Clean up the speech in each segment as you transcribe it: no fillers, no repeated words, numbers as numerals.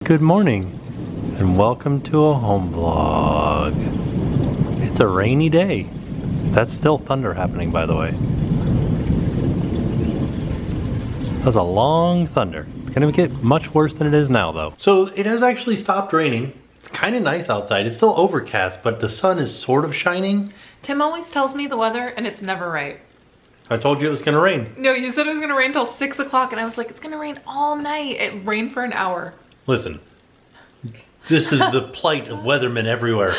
Good morning and welcome to a home vlog. It's a rainy day. That's still thunder happening, by the way. That's a long thunder. It's gonna get much worse than it is now though. So it has actually stopped raining. It's kind of nice outside. It's still overcast, but the sun is sort of shining. Tim always tells me the weather and it's never right. I told you it was gonna rain. No, you said it was gonna rain till 6 o'clock and I was like, it's gonna rain all night. It rained for an hour. Listen, this is the plight of weathermen everywhere.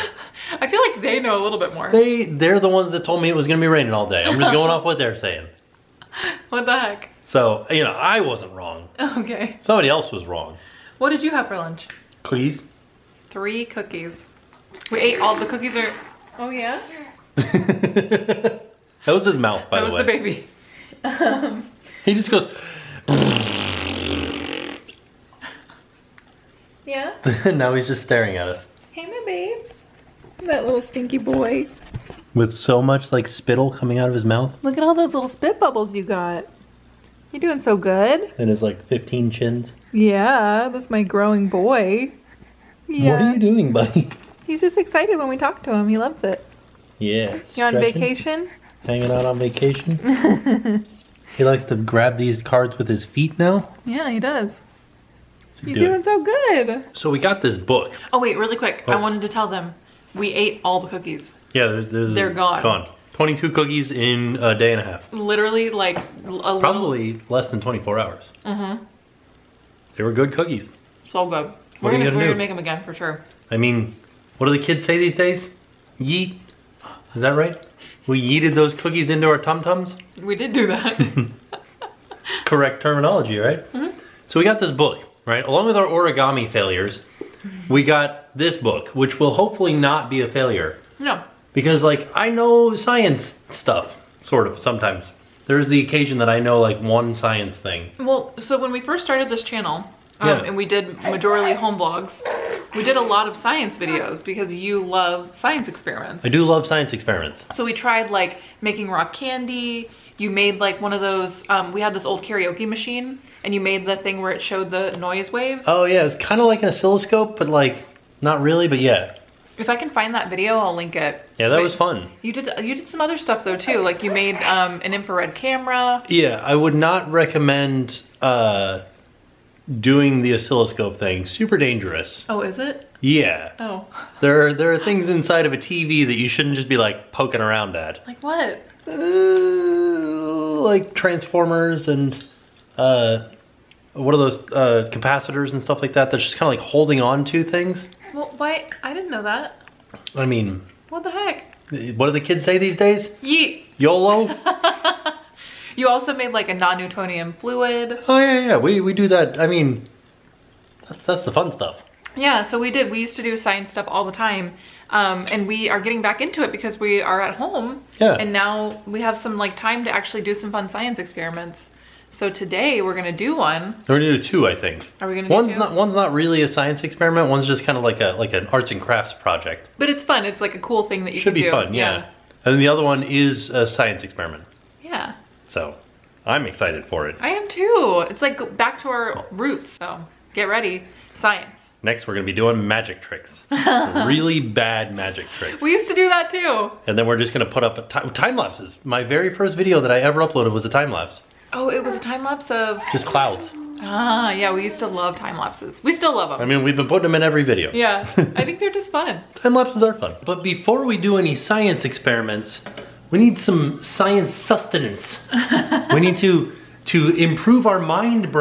I feel like they know a little bit more. They're the ones that told me it was gonna be raining all day. I'm just going off what they're saying. What the heck? So, you know, I wasn't wrong. Okay. Somebody else was wrong. What did you have for lunch? Cookies. 3 cookies. We ate all the cookies are... Oh yeah? That was his mouth, by the way. That was the baby. He just goes... Yeah? And now he's just staring at us. Hey my babes. That little stinky boy. With so much like spittle coming out of his mouth. Look at all those little spit bubbles you got. You're doing so good. And his like 15 chins. Yeah, that's my growing boy. Yeah. What are you doing, buddy? He's just excited when we talk to him. He loves it. Yeah. You on stretching, vacation? Hanging out on vacation. He likes to grab these cards with his feet now. Yeah, he does. It's You're good. doing so good. So we got this book. Oh wait, really quick. I Oh. wanted to tell them we ate all the cookies. Yeah, They're gone. Gone. 22 cookies in a day and a half. Literally like a Probably less than 24 hours. Mm-hmm. They were good cookies. So good. What are you gonna we're do? gonna make them again for sure. I mean, what do the kids say these days? Yeet. Is that right? We yeeted those cookies into our tum-tums? We did do that. Correct terminology, right? Mm-hmm. So we got this book, right? Along with our origami failures, we got this book, which will hopefully not be a failure. No. Because, like, I know science stuff, sort of, sometimes. There's the occasion that I know, like, one science thing. Well, so when we first started this channel, Yeah. and we did majorly home vlogs, we did a lot of science videos because you love science experiments. I do love science experiments. So we tried like making rock candy. You made like one of those, we had this old karaoke machine and you made the thing where it showed the noise waves. Oh, yeah, it's kind of like an oscilloscope, but, like, not really, but yeah. If I can find that video, I'll link it. Yeah, that Wait, was fun. You did some other stuff though too. Like you made an infrared camera. Yeah, I would not recommend doing the oscilloscope thing. Super dangerous. Oh, is it? Yeah. Oh. There are things inside of a TV that you shouldn't just be like poking around at. Like what? Like transformers and what are those capacitors and stuff like that that's just kind of like holding on to things. Well, why? I didn't know that. I mean, What the heck? what do the kids say these days? Yeet. YOLO? You also made like a non-Newtonian fluid. Oh yeah, we do that. I mean, that's the fun stuff. Yeah, so we did. We used to do science stuff all the time. And we are getting back into it because we are at home. Yeah. And now we have some like time to actually do some fun science experiments. So today we're gonna do one. We're gonna do 2, I think. Are we gonna do One's 2? one's not really a science experiment. One's just kind of like an arts and crafts project. But it's fun. It's like a cool thing that you Should can be do. fun, yeah. And then the other one is a science experiment. Yeah. So I'm excited for it. I am too. It's like back to our roots. So get ready. Science. Next, we're gonna be doing magic tricks. Really bad magic tricks. We used to do that too. And then we're just gonna put up time lapses. My very first video that I ever uploaded was a time lapse. Oh, it was a time lapse of... Just clouds. Ah, yeah, we used to love time lapses. We still love them. I mean, we've been putting them in every video. Yeah, I think they're just fun. Time lapses are fun. But before we do any science experiments, we need some science sustenance. We need to improve our mind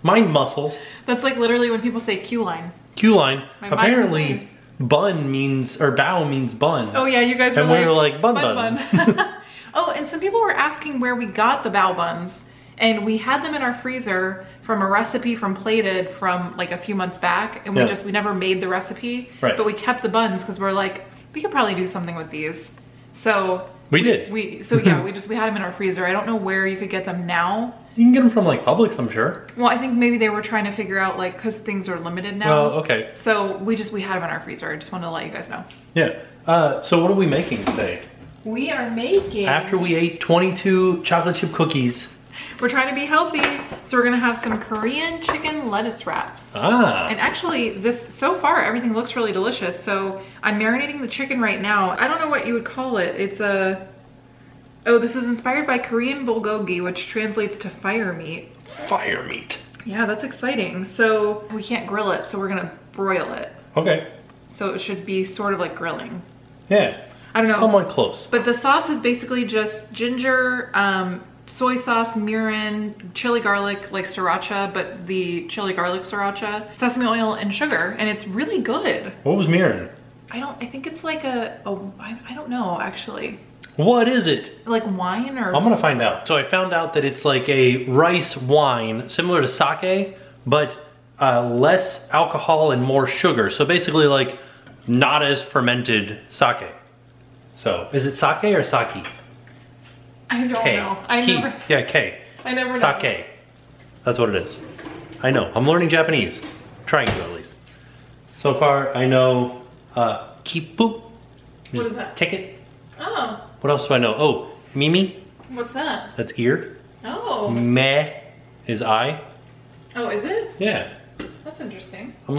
muscles. That's like literally when people say Q line. Q line. My Apparently, bun means, or bow means bun. Oh yeah, you guys were And we were like, bun. Oh, and some people were asking where we got the bao buns. And we had them in our freezer from a recipe from Plated from like a few months back. And we never made the recipe. Right. But we kept the buns because we're like, we could probably do something with these. So we did. So yeah, we had them in our freezer. I don't know where you could get them now. You can get them from like Publix, I'm sure. Well, I think maybe they were trying to figure out like, cause things are limited now. Oh, okay. So we had them in our freezer. I just wanted to let you guys know. Yeah. So what are we making today? We are making... After we ate 22 chocolate chip cookies We're trying to be healthy, so we're gonna have some Korean chicken lettuce wraps. Ah. And actually, so far, everything looks really delicious. So I'm marinating the chicken right now. I don't know what you would call it. It's oh, this is inspired by Korean bulgogi, which translates to fire meat. Fire meat. Yeah, that's exciting. So we can't grill it, so we're gonna broil it. Okay. So it should be sort of like grilling. Yeah. I don't know. Somewhat close. But the sauce is basically just ginger, soy sauce, mirin, chili garlic, like sriracha, but the chili garlic sriracha, sesame oil, and sugar, and it's really good. What was mirin? I think it's like I don't know, actually. What is it? Like wine or? I'm gonna find out. So I found out that it's like a rice wine, similar to sake, but less alcohol and more sugar. So basically like not as fermented sake. So is it sake or sake? I don't know. Yeah, K. I never know. Sake. That's what it is. I know. I'm learning Japanese. Trying to at least. So far I know kipu. What is that? Ticket. Oh. What else do I know? Oh, mimi. What's that? That's ear. Oh. Meh is eye. Oh, is it? Yeah. That's interesting. I'm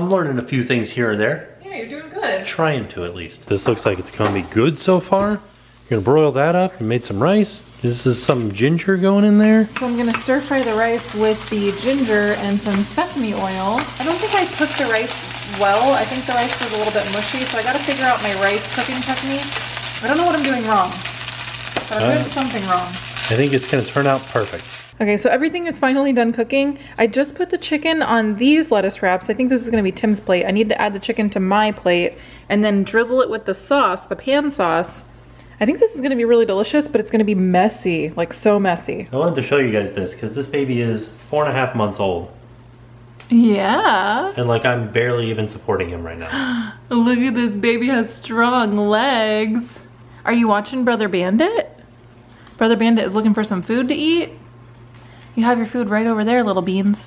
learning a few things here and there. Yeah, you're doing good. Trying to at least. This looks like it's gonna be good so far. You're gonna broil that up and made some rice. This is some ginger going in there. So I'm gonna stir fry the rice with the ginger and some sesame oil. I don't think I cooked the rice well. I think the rice was a little bit mushy, so I gotta figure out my rice cooking technique. I don't know what I'm doing wrong, but I'm doing something wrong. I think it's gonna turn out perfect. Okay, so everything is finally done cooking. I just put the chicken on these lettuce wraps. I think this is gonna be Tim's plate. I need to add the chicken to my plate and then drizzle it with the sauce, the pan sauce. I think this is gonna be really delicious, but it's gonna be messy, like so messy. I wanted to show you guys this because this baby is 4.5 months old. Yeah. And like I'm barely even supporting him right now. Look at this baby has strong legs. Are you watching Brother Bandit? Brother Bandit is looking for some food to eat. You have your food right over there, little beans.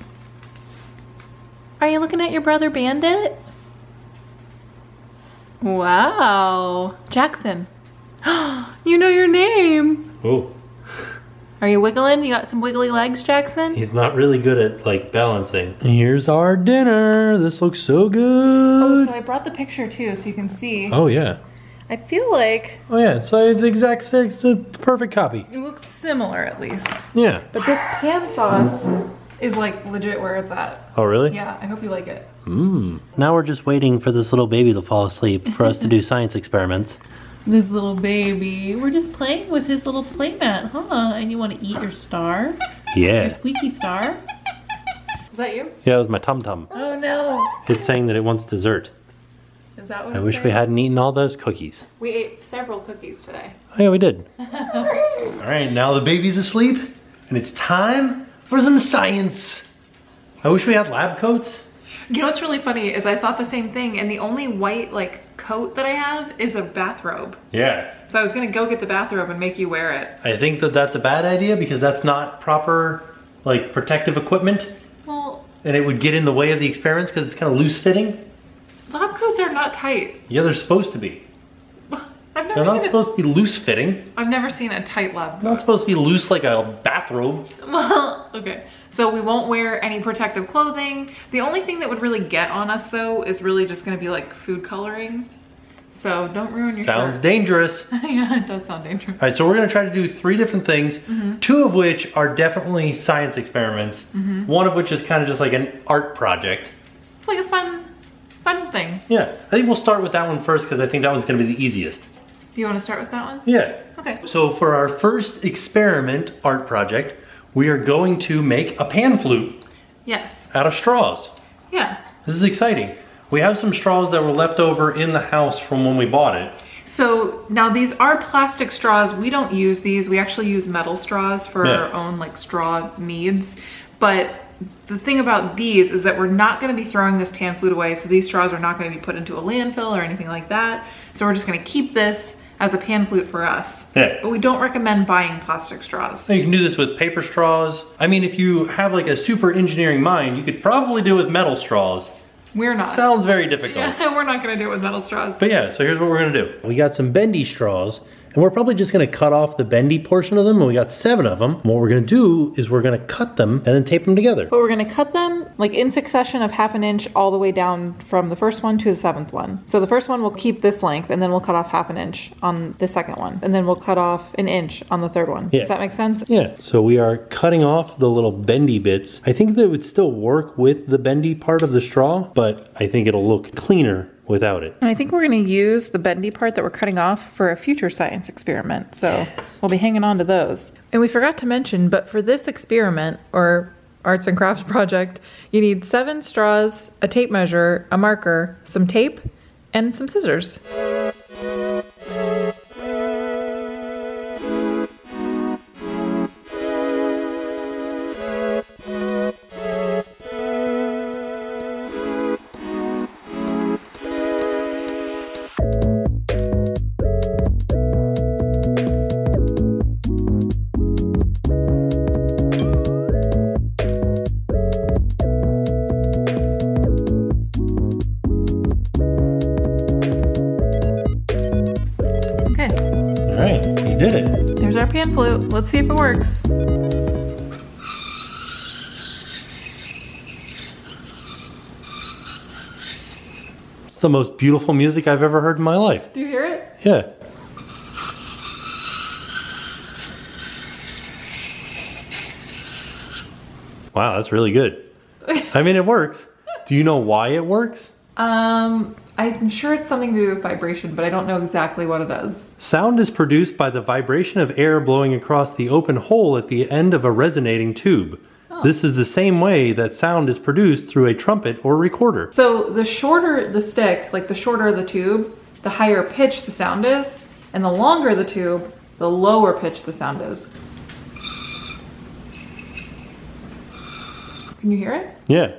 Are you looking at your Brother Bandit? Wow. Jackson. You know your name. Oh. Are you wiggling? You got some wiggly legs, Jackson? He's not really good at like balancing. Here's our dinner. This looks so good. Oh, so I brought the picture too so you can see. Oh yeah. I feel like Oh yeah, so it's the perfect copy. it looks similar at least. Yeah. But this pan sauce is like legit where it's at. Oh really? Yeah, I hope you like it. Now we're just waiting for this little baby to fall asleep for us to do science experiments. This little baby. We're just playing with his little playmat, huh? And you want to eat your star? Yeah. Your squeaky star? Is that you? Yeah, it was my tum-tum. Oh no. It's saying that it wants dessert. Is that what I wish we hadn't eaten all those cookies. We ate several cookies today. Oh yeah, we did. All right, now the baby's asleep and it's time for some science. I wish we had lab coats. You know what's really funny is I thought the same thing, and the only white like coat that I have is a bathrobe. Yeah. So I was gonna go get the bathrobe and make you wear it. I think that that's a bad idea because that's not proper like protective equipment. Well, And it would get in the way of the experiments because it's kind of loose fitting. lab coats are not tight. Yeah, they're supposed to be. I've They're never not seen supposed to be loose fitting. I've never seen a tight lab They're not coat. supposed to be loose like a bathrobe. Well, okay. So we won't wear any protective clothing. The only thing that would really get on us though is really just gonna be like food coloring. So don't ruin your Sounds shirt. dangerous. Yeah, it does sound dangerous. All right, so we're gonna try to do 3 different things, 2 of which are definitely science experiments, one of which is kind of just like an art project. It's like a fun thing. Yeah, I think we'll start with that one first because I think that one's gonna be the easiest. Do you want to start with that one? Yeah. Okay. So for our first experiment art project, we are going to make a pan flute Yes. out of straws. Yeah. This is exciting. We have some straws that were left over in the house from when we bought it. So now these are plastic straws. We don't use these. We actually use metal straws for our own like straw needs. But the thing about these is that we're not going to be throwing this pan flute away. So these straws are not going to be put into a landfill or anything like that. So we're just going to keep this as a pan flute for us. Yeah. But we don't recommend buying plastic straws. You can do this with paper straws. I mean, if you have like a super engineering mind, you could probably do it with metal straws. We're not. Sounds very difficult. Yeah, we're not going to do it with metal straws. But yeah, so here's what we're gonna do. We got some bendy straws, And we're probably just gonna cut off the bendy portion of them, and we got 7 of them. And what we're gonna do is we're gonna cut them and then tape them together. But we're gonna cut them like in succession of 1/2 inch all the way down from the first one to the 7th one. So the first one will keep this length, and then we'll cut off 1/2 inch on the second one. And then we'll cut off 1 inch on the third one. Yeah. Does that make sense? Yeah, so we are cutting off the little bendy bits. I think that it would still work with the bendy part of the straw, but I think it'll look cleaner without it. And I think we're going to use the bendy part that we're cutting off for a future science experiment. So we'll be hanging on to those. And we forgot to mention, but for this experiment or arts and crafts project, you need 7 straws, a tape measure, a marker, some tape, and some scissors. Did it. There's our pan flute. Let's see if it works. It's the most beautiful music I've ever heard in my life. Do you hear it? Yeah. Wow, that's really good. I mean, it works. Do you know why it works? I'm sure it's something to do with vibration, but I don't know exactly what it does. Sound is produced by the vibration of air blowing across the open hole at the end of a resonating tube. Oh. This is the same way that sound is produced through a trumpet or recorder. So the shorter the stick, like the shorter the tube, the higher pitch the sound is, and the longer the tube, the lower pitch the sound is. Can you hear it? Yeah.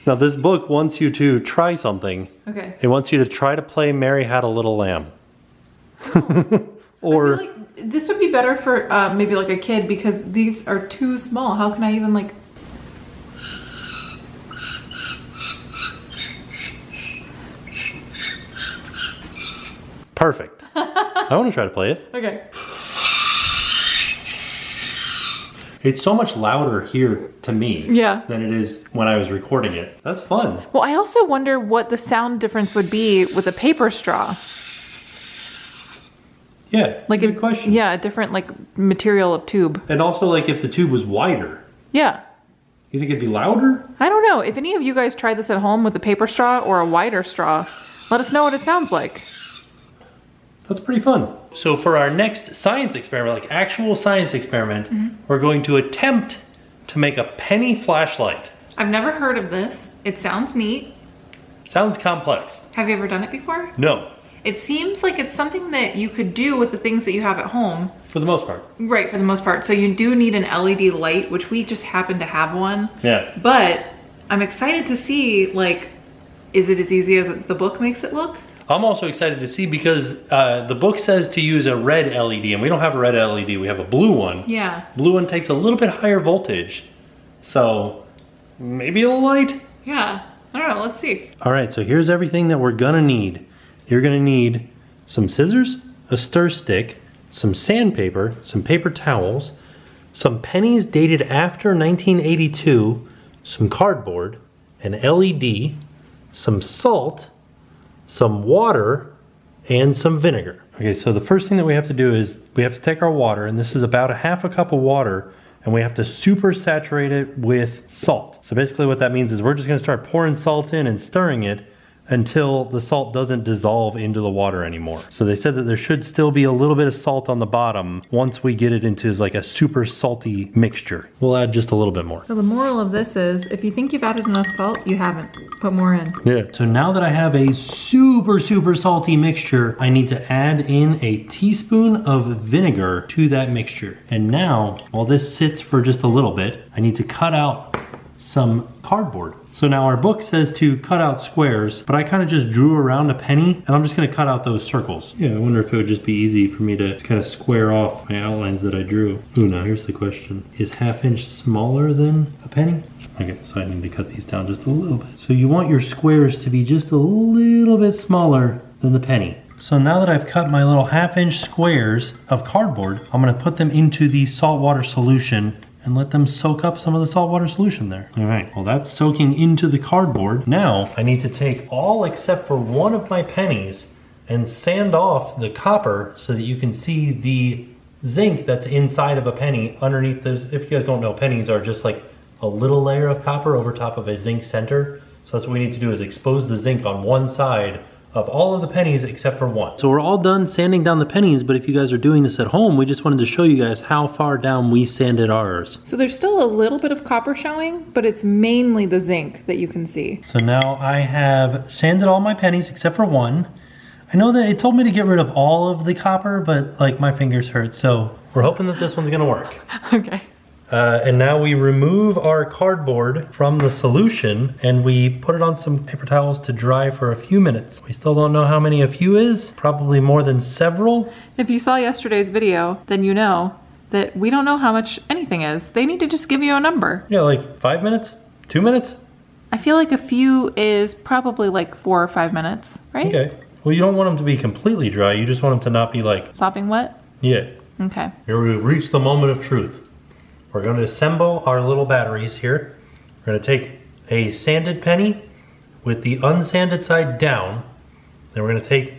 Now this book wants you to try something. Okay. It wants you to try to play Mary Had a Little Lamb. Or I feel like this would be better for maybe like a kid because these are too small. How can I even like... Perfect. I want to try to play it. Okay. It's so much louder here to me than it is when I was recording it. That's fun. Well, I also wonder what the sound difference would be with a paper straw. Yeah, that's like a good question. Yeah, a different like material of tube. And also like if the tube was wider. Yeah. You think it'd be louder? I don't know. If any of you guys tried this at home with a paper straw or a wider straw, let us know what it sounds like. That's pretty fun. So for our next science experiment, like actual science experiment, we're going to attempt to make a penny flashlight. I've never heard of this. It sounds neat. Sounds complex. Have you ever done it before? No. It seems like it's something that you could do with the things that you have at home. For the most part. Right, for the most part. So you do need an LED light, which we just happen to have one. Yeah. But I'm excited to see, like, is it as easy as the book makes it look? I'm also excited to see because the book says to use a red LED, and we don't have a red LED, we have a blue one. Yeah. Blue one takes a little bit higher voltage, so maybe it'll light? Yeah, I don't know, let's see. All right, so here's everything that we're gonna need. You're gonna need some scissors, a stir stick, some sandpaper, some paper towels, some pennies dated after 1982, some cardboard, an LED, some salt, some water, and some vinegar. Okay, so the first thing that we have to do is we have to take our water, and this is about a 1/2 cup of water, and we have to super saturate it with salt. So basically what that means is we're just gonna start pouring salt in and stirring it until the salt doesn't dissolve into the water anymore. So they said that there should still be a little bit of salt on the bottom once we get it into like a super salty mixture. We'll add just a little bit more. So the moral of this is, if you think you've added enough salt, you haven't. Put more in. Yeah. So now that I have a super salty mixture, I need to add in a teaspoon of vinegar to that mixture. And now, while this sits for just a little bit, I need to cut out some cardboard. So now our book says to cut out squares, but I kind of just drew around a penny, and I'm just gonna cut out those circles. Yeah, I wonder if it would just be easy for me to kind of square off my outlines that I drew. Ooh, now here's the question. Is 1/2 inch smaller than a penny? Okay, so I need to cut these down just a little bit. So you want your squares to be just a little bit smaller than the penny. So now that I've cut my little 1/2-inch squares of cardboard, I'm gonna put them into the saltwater solution and let them soak up some of the saltwater solution there. All right, well that's soaking into the cardboard. Now I need to take all except for one of my pennies and sand off the copper so that you can see the zinc that's inside of a penny underneath those. If you guys don't know, pennies are just like a little layer of copper over top of a zinc center. So that's what we need to do, is expose the zinc on one side of all of the pennies except for one. So we're all done sanding down the pennies, but if you guys are doing this at home, we just wanted to show you guys how far down we sanded ours. So there's still a little bit of copper showing, but it's mainly the zinc that you can see. So now I have sanded all my pennies except for one. I know that it told me to get rid of all of the copper, but like my fingers hurt, so we're hoping that this one's gonna work. Okay. And now we remove our cardboard from the solution and we put it on some paper towels to dry for a few minutes. We still don't know how many a few is, probably more than several. If you saw yesterday's video, then you know that we don't know how much anything is. They need to just give you a number. Yeah, like 5 minutes? 2 minutes? I feel like a few is probably like 4 or 5 minutes, right? Okay. Well, you don't want them to be completely dry. You just want them to not be like... Sopping wet? Yeah. Okay. Here we've reached the moment of truth. We're going to assemble our little batteries here. We're going to take a sanded penny with the unsanded side down. Then we're going to take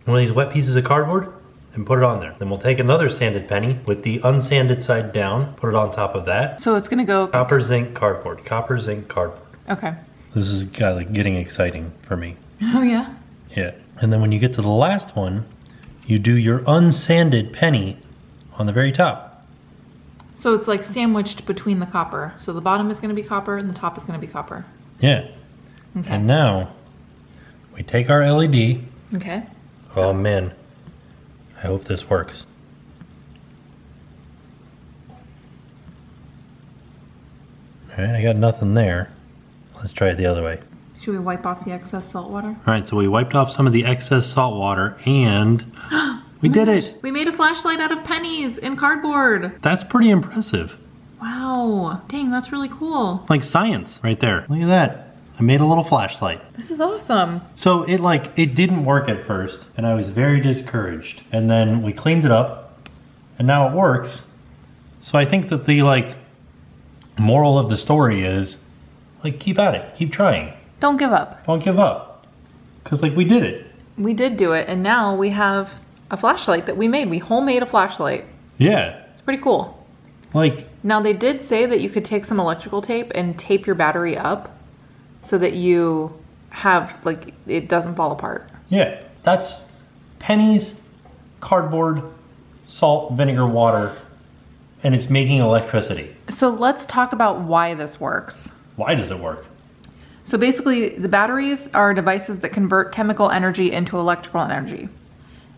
one of these wet pieces of cardboard and put it on there. Then we'll take another sanded penny with the unsanded side down, put it on top of that. So it's going to go... Copper, zinc, cardboard. Copper, zinc, cardboard. Okay. This is like getting exciting for me. Oh yeah? Yeah. And then when you get to the last one, you do your unsanded penny on the very top. So it's like sandwiched between the copper. So the bottom is going to be copper and the top is going to be copper. Yeah. Okay. And now we take our LED. Okay. Oh man, I hope this works. All right, I got nothing there. Let's try it the other way. Should we wipe off the excess salt water? All right, so we wiped off some of the excess salt water and we did it. We made a flashlight out of pennies and cardboard. That's pretty impressive. Wow. Dang, that's really cool. Like science right there. Look at that. I made a little flashlight. This is awesome. So it didn't work at first and I was very discouraged. And then we cleaned it up and now it works. So I think that the moral of the story is keep at it, keep trying. Don't give up. Don't give up. Cause we did it. We did do it and now we have a flashlight that we made. We homemade a flashlight. Yeah. It's pretty cool. Now they did say that you could take some electrical tape and tape your battery up so that you have, it doesn't fall apart. Yeah, that's pennies, cardboard, salt, vinegar, water, and it's making electricity. So let's talk about why this works. Why does it work? So basically, the batteries are devices that convert chemical energy into electrical energy.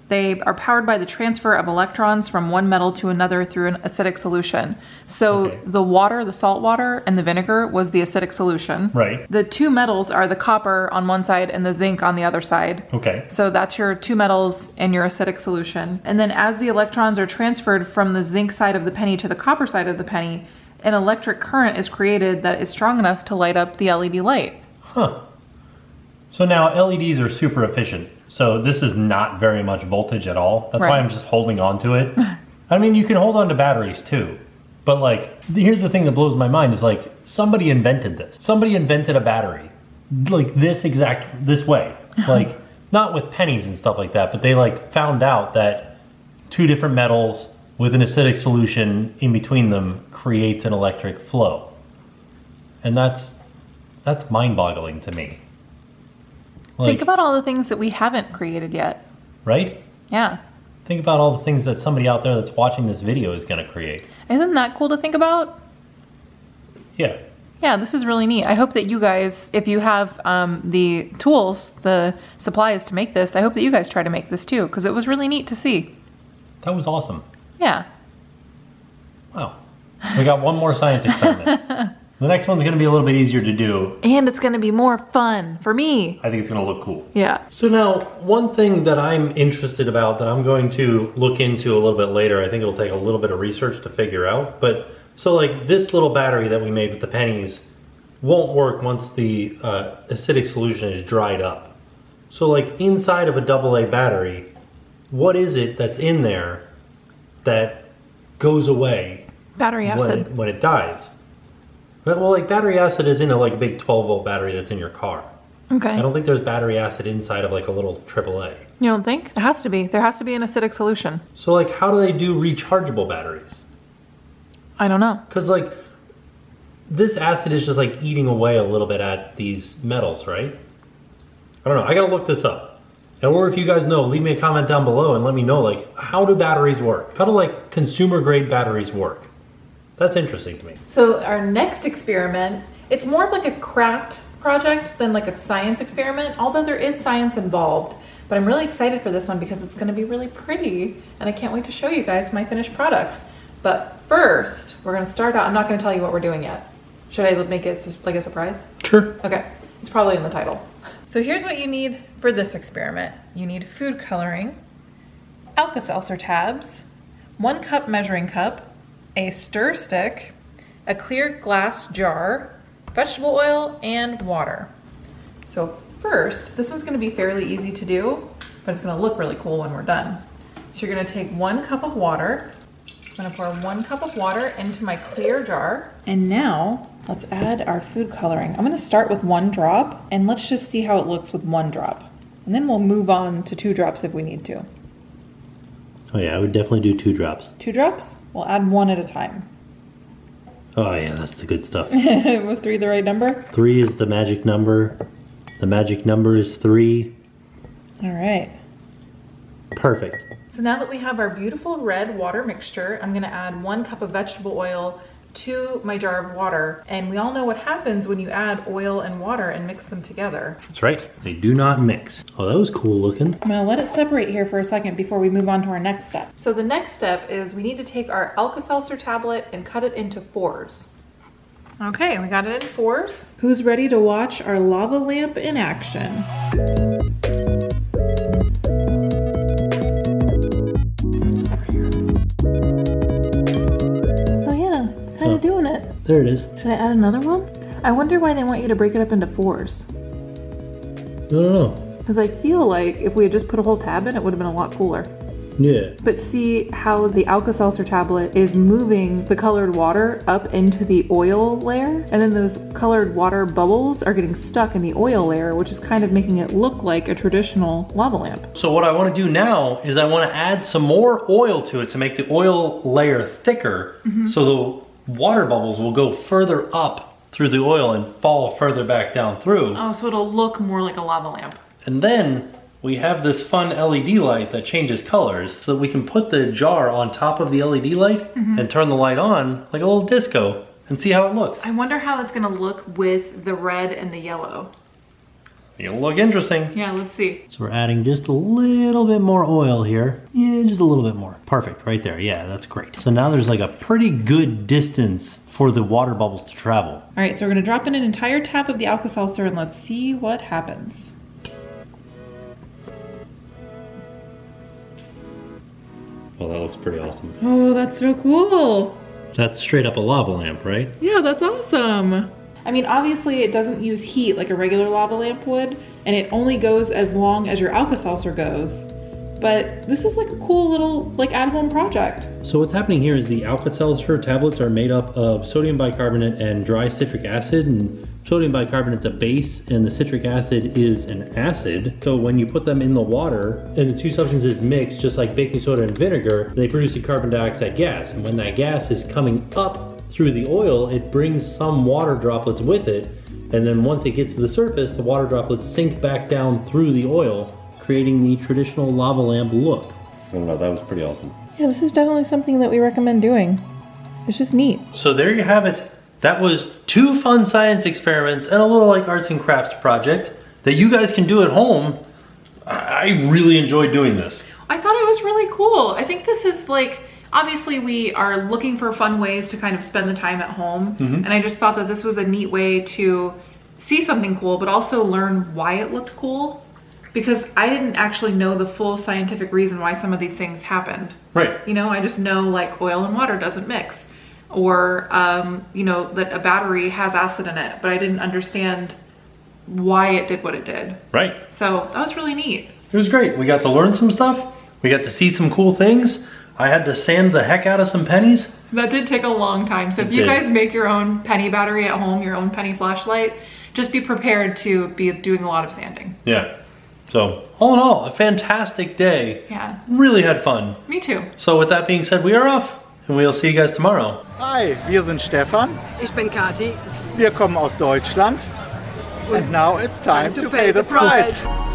They are powered by the transfer of electrons from one metal to another through an acidic solution. So Okay. the water, the salt water, and the vinegar was the acidic solution. Right. The two metals are the copper on one side and the zinc on the other side. Okay. So that's your two metals and your acidic solution. And then as the electrons are transferred from the zinc side of the penny to the copper side of the penny, an electric current is created that is strong enough to light up the LED light. Huh. So now LEDs are super efficient. So this is not very much voltage at all. That's why Right. I'm just holding on to it. I mean, you can hold on to batteries too. But here's the thing that blows my mind is somebody invented this. Somebody invented a battery. This way. Not with pennies and stuff like that, but they found out that two different metals with an acidic solution in between them creates an electric flow. And that's mind-boggling to me. Think about all the things that we haven't created yet. Right? Yeah. Think about all the things that somebody out there that's watching this video is going to create. Isn't that cool to think about? Yeah. Yeah, this is really neat. I hope that you guys, if you have the tools, the supplies to make this, I hope that you guys try to make this too, because it was really neat to see. That was awesome. Yeah. Wow. We got one more science experiment. The next one's going to be a little bit easier to do. And it's going to be more fun for me. I think it's going to look cool. Yeah. So now, one thing that I'm interested about that I'm going to look into a little bit later, I think it'll take a little bit of research to figure out, but so this little battery that we made with the pennies won't work once the acidic solution is dried up. So like inside of a AA battery, what is it that's in there that goes away Battery acid. when it dies? Well, like battery acid is in a like big 12-volt battery that's in your car. Okay. I don't think there's battery acid inside of like a little AAA. You don't think? It has to be. There has to be an acidic solution. So like how do they do rechargeable batteries? I don't know. Because like this acid is just like eating away a little bit at these metals, right? I don't know. I gotta look this up. And or if you guys know, leave me a comment down below and let me know like how do batteries work? How do like consumer grade batteries work? That's interesting to me. So our next experiment, it's more of like a craft project than like a science experiment, although there is science involved. But I'm really excited for this one because it's gonna be really pretty and I can't wait to show you guys my finished product. But first, we're gonna start out, I'm not gonna tell you what we're doing yet. Should I make it like a surprise? Sure. Okay, it's probably in the title. So here's what you need for this experiment. You need food coloring, Alka-Seltzer tabs, 1 cup measuring cup, a stir stick, a clear glass jar, vegetable oil, and water. So first, this one's gonna be fairly easy to do, but it's gonna look really cool when we're done. So you're gonna take 1 cup of water. I'm gonna pour 1 cup of water into my clear jar. And now, let's add our food coloring. I'm gonna start with 1 drop, and let's just see how it looks with 1 drop. And then we'll move on to 2 drops if we need to. Oh yeah, I would definitely do 2 drops. 2 drops? We'll add 1 at a time. Oh yeah, that's the good stuff. Was 3 the right number? 3 is the magic number. The magic number is 3. All right. Perfect. So now that we have our beautiful red water mixture, I'm gonna add 1 cup of vegetable oil to my jar of water. And we all know what happens when you add oil and water and mix them together. That's right. They do not mix. Oh, that was cool looking. I'm gonna let it separate here for a second before we move on to our next step. So the next step is we need to take our Alka-Seltzer tablet and cut it into 4s. Okay, we got it in 4s. Who's ready to watch our lava lamp in action? Doing it. There it is. Should I add another one? I wonder why they want you to break it up into 4s. I don't know. Because I feel like if we had just put a whole tab in, it would have been a lot cooler. Yeah. But see how the Alka-Seltzer tablet is moving the colored water up into the oil layer, and then those colored water bubbles are getting stuck in the oil layer, which is kind of making it look like a traditional lava lamp. So what I want to do now is I want to add some more oil to it to make the oil layer thicker, so the water bubbles will go further up through the oil and fall further back down through. Oh, so it'll look more like a lava lamp. And then we have this fun LED light that changes colors so that we can put the jar on top of the LED light and turn the light on like a little disco and see how it looks. I wonder how it's gonna look with the red and the yellow. It'll look interesting. Yeah, let's see. So we're adding just a little bit more oil here. Yeah, just a little bit more. Perfect, right there. Yeah, that's great. So now there's like a pretty good distance for the water bubbles to travel. All right, so we're gonna drop in an entire tap of the Alka-Seltzer and let's see what happens. Oh, that looks pretty awesome. Oh, that's so cool. That's straight up a lava lamp, right? Yeah, that's awesome. I mean, obviously it doesn't use heat like a regular lava lamp would, and it only goes as long as your Alka-Seltzer goes. But this is like a cool little like at-home project. So what's happening here is the Alka-Seltzer tablets are made up of sodium bicarbonate and dry citric acid, and sodium bicarbonate's a base and the citric acid is an acid. So when you put them in the water and the two substances mix, just like baking soda and vinegar, they produce a carbon dioxide gas. And when that gas is coming up through the oil, it brings some water droplets with it. And then once it gets to the surface, the water droplets sink back down through the oil, creating the traditional lava lamp look. I don't know, that was pretty awesome. Yeah, this is definitely something that we recommend doing. It's just neat. So there you have it. That was 2 fun science experiments and a little like arts and crafts project that you guys can do at home. I really enjoyed doing this. I thought it was really cool. I think this is like, obviously we are looking for fun ways to kind of spend the time at home. And I just thought that this was a neat way to see something cool, but also learn why it looked cool. Because I didn't actually know the full scientific reason why some of these things happened. Right. You know, I just know like oil and water doesn't mix. Or, you know, that a battery has acid in it, but I didn't understand why it did what it did. Right. So that was really neat. It was great. We got to learn some stuff. We got to see some cool things. I had to sand the heck out of some pennies. That did take a long time. So if you guys make your own penny battery at home, your own penny flashlight, just be prepared to be doing a lot of sanding. Yeah. So all in all, a fantastic day. Yeah. Really had fun. Me too. So with that being said, we are off. And we'll see you guys tomorrow. Hi, wir sind Stefan. Ich bin Kathi. Wir kommen aus Deutschland. And now it's time to pay the price.